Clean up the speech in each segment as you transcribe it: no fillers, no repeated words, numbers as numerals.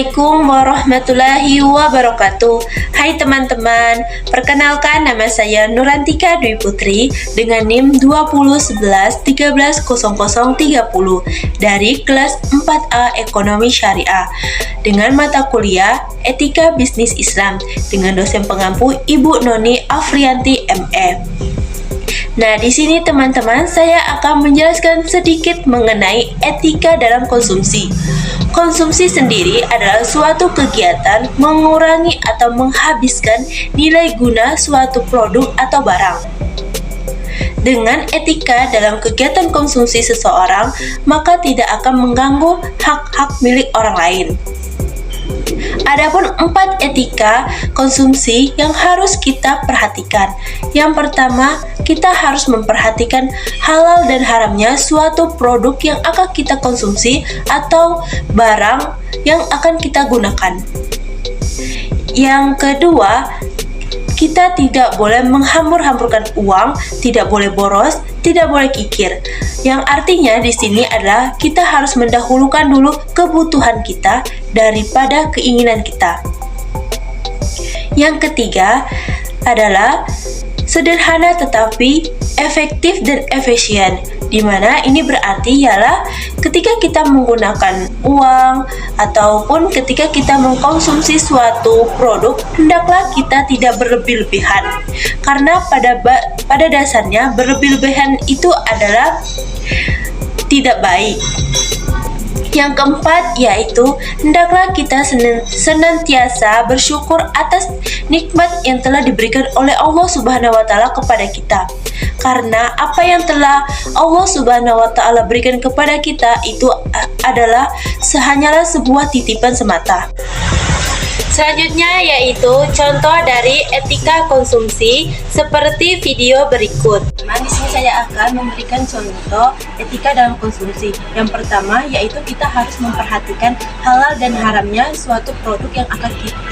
Assalamualaikum warahmatullahi wabarakatuh. Hai teman-teman, perkenalkan nama saya Nurantika Dwi Putri dengan NIM 2011130030 dari kelas 4A Ekonomi Syariah dengan mata kuliah Etika Bisnis Islam dengan dosen pengampu Ibu Noni Afrianti ME. Nah, di sini teman-teman, saya akan menjelaskan sedikit mengenai etika dalam konsumsi. Konsumsi sendiri adalah suatu kegiatan mengurangi atau menghabiskan nilai guna suatu produk atau barang. Dengan etika dalam kegiatan konsumsi seseorang, maka tidak akan mengganggu hak-hak milik orang lain. Adapun 4 etika konsumsi yang harus kita perhatikan. Yang pertama, kita harus memperhatikan halal dan haramnya suatu produk yang akan kita konsumsi atau barang yang akan kita gunakan. Yang kedua, kita tidak boleh menghambur-hamburkan uang, tidak boleh boros, tidak boleh kikir. Yang artinya di sini adalah kita harus mendahulukan dulu kebutuhan kita daripada keinginan kita. Yang ketiga adalah sederhana tetapi efektif dan efisien, di mana ini berarti ialah ketika kita menggunakan uang ataupun ketika kita mengkonsumsi suatu produk, hendaklah kita tidak berlebih-lebihan, karena pada dasarnya berlebih-lebihan itu adalah tidak baik. Yang keempat yaitu hendaklah kita senantiasa bersyukur atas nikmat yang telah diberikan oleh Allah Subhanahu wa taala kepada kita. Karena apa yang telah Allah Subhanahu wa taala berikan kepada kita itu adalah hanyalah sebuah titipan semata. Selanjutnya yaitu contoh dari etika konsumsi seperti video berikut. Di sini saya akan memberikan contoh etika dalam konsumsi. Yang pertama yaitu kita harus memperhatikan halal dan haramnya suatu produk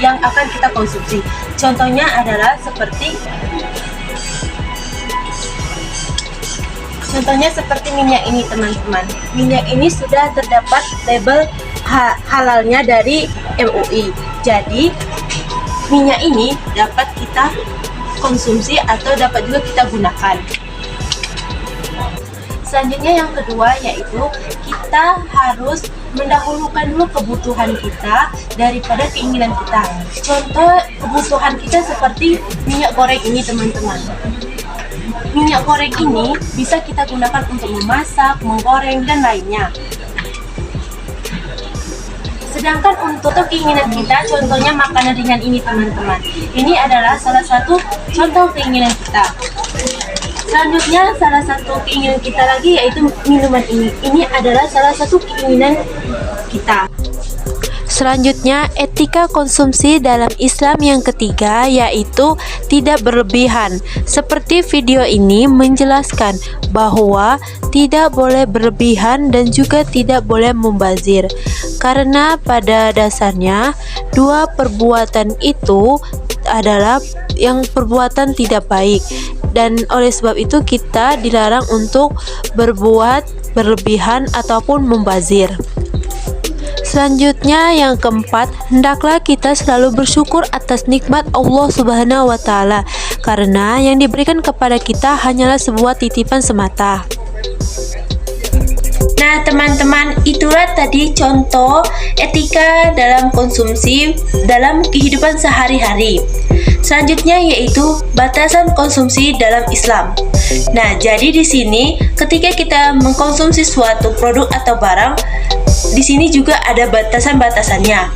yang akan kita konsumsi. Contohnya adalah seperti minyak ini teman-teman. Minyak ini sudah terdapat label halalnya dari MUI. Jadi minyak ini dapat kita konsumsi atau dapat juga kita gunakan. Selanjutnya yang kedua yaitu kita harus mendahulukan dulu kebutuhan kita daripada keinginan kita. Contoh kebutuhan kita seperti minyak goreng ini teman-teman. Minyak goreng ini bisa kita gunakan untuk memasak, menggoreng, dan lainnya. Sedangkan untuk keinginan kita, contohnya makanan ringan ini teman-teman. Ini adalah salah satu contoh keinginan kita. Selanjutnya salah satu keinginan kita lagi yaitu minuman ini. Ini adalah salah satu keinginan kita. Selanjutnya, etika konsumsi dalam Islam yang ketiga yaitu tidak berlebihan. Seperti video ini menjelaskan bahwa tidak boleh berlebihan dan juga tidak boleh membazir. Karena pada dasarnya dua perbuatan itu adalah yang perbuatan tidak baik. Dan oleh sebab itu kita dilarang untuk berbuat berlebihan ataupun membazir. Selanjutnya yang keempat, hendaklah kita selalu bersyukur atas nikmat Allah Subhanahu wa taala, karena yang diberikan kepada kita hanyalah sebuah titipan semata. Nah teman-teman, itulah tadi contoh etika dalam konsumsi dalam kehidupan sehari-hari. Selanjutnya yaitu batasan konsumsi dalam Islam. Nah, jadi di sini ketika kita mengkonsumsi suatu produk atau barang, di sini juga ada batasan-batasannya.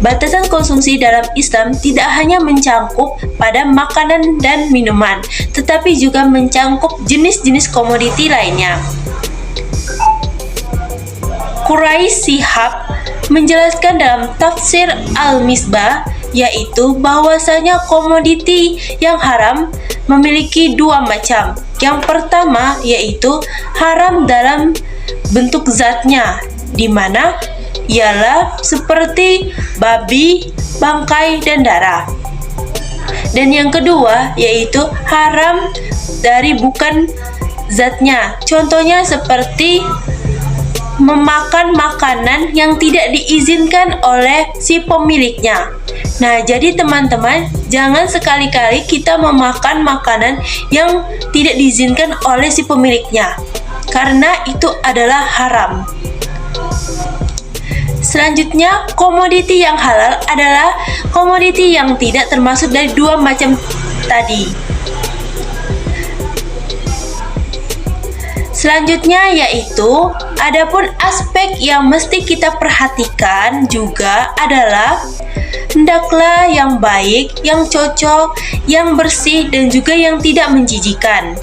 Batasan konsumsi dalam Islam tidak hanya mencangkup pada makanan dan minuman, tetapi juga mencangkup jenis-jenis komoditi lainnya. Quraish Shihab menjelaskan dalam tafsir Al-Misbah yaitu bahwasanya komoditi yang haram memiliki dua macam. Yang pertama yaitu haram dalam bentuk zatnya, di mana ialah seperti babi, bangkai, dan darah. Dan yang kedua yaitu haram dari bukan zatnya. Contohnya seperti memakan makanan yang tidak diizinkan oleh si pemiliknya. Nah, jadi teman-teman, jangan sekali-kali kita memakan makanan yang tidak diizinkan oleh si pemiliknya, karena itu adalah haram. Selanjutnya, komoditi yang halal adalah komoditi yang tidak termasuk dari dua macam tadi. Selanjutnya yaitu, adapun aspek yang mesti kita perhatikan juga adalah hendaklah yang baik, yang cocok, yang bersih, dan juga yang tidak menjijikan.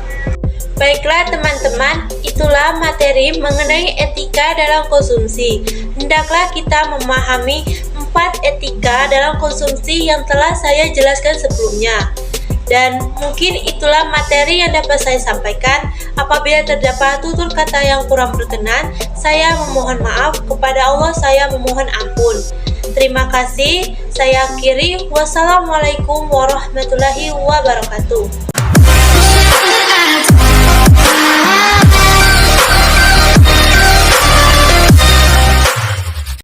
Baiklah teman-teman, itulah materi mengenai etika dalam konsumsi. Hendaklah kita memahami 4 etika dalam konsumsi yang telah saya jelaskan sebelumnya. Dan mungkin itulah materi yang dapat saya sampaikan. Apabila terdapat tutur kata yang kurang berkenan, saya memohon maaf. Kepada Allah saya memohon ampun. Terima kasih. Saya akhiri. Wassalamualaikum warahmatullahi wabarakatuh.